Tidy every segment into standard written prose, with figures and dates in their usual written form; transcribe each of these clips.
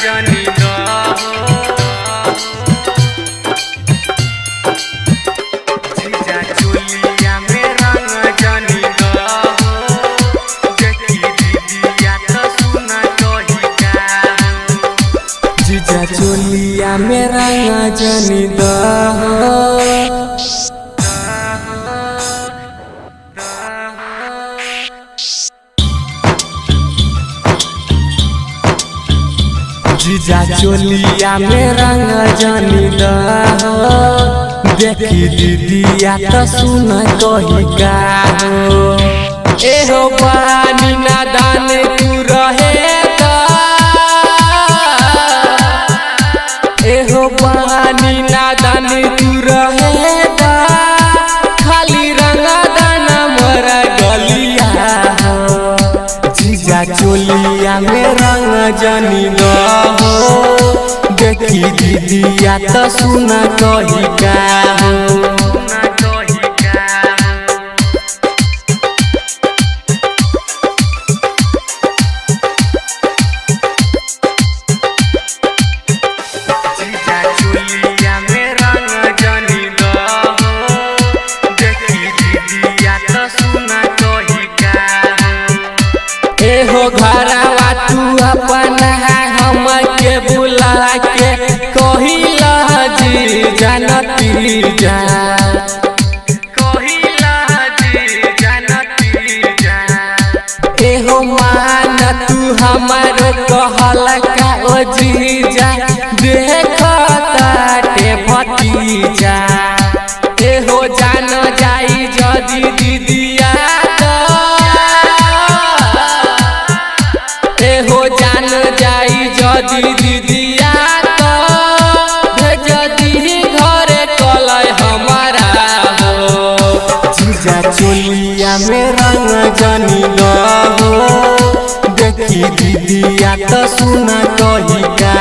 जानी दो जीजा चोलिया में रंग जानी दो देखी दीदिया तो सुना कही का जीजा चोलिया में रंग जानी दो जीजा चोलिया में रंग जानी दो देखी दीदिया तो सुन कही का एहो पानी नादान तू रहे एहो पानी नादान तू रहे खाली रंग दाना मर गलिया जीजा चोलिया में रंग जानी दो देखी दीदिया तो सुना कही का जीजा चोलिया में रंग जानी दो देखी दीदिया तो सुना कही का एहो घरवा तू अपना हम के बुला के कहिला जी जानती जा कहिला जी जानती जा एहो मान तू हमार कहल का ओ जीजा देखता ते भतीजा एहो जान जाई जदी दीदिया एहो जान जाई जदी दीदिया तो भेज दी घरे कलय हमारा हो जीजा चोलिया में रंग जानी दो देखी दीदिया तो सुना कही का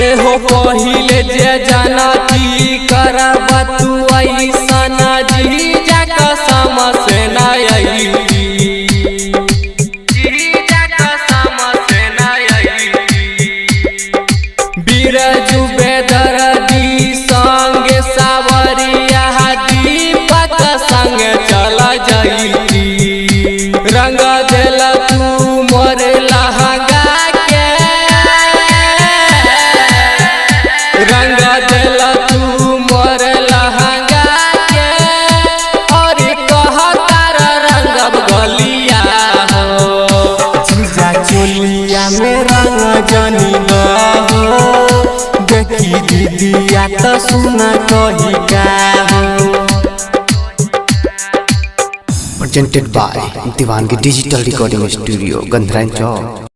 एहो पहिले जे जानती करब तू ऐसन जीजा कसम से न अइली जीजा कसम से न अइली बिरजू बेदर्दी संगे सावरिया दीपक संग चल जइती रंग देल तू मोर लहंगा रंग देल तू मोर लहंगा के और कहतार रंगब गलिया हो जीजा चोलिया में रंग जानी दो देखी दीदिया तो सुना कही का presented by Diwangi Digital Recording Studio, Gandhran Chowk।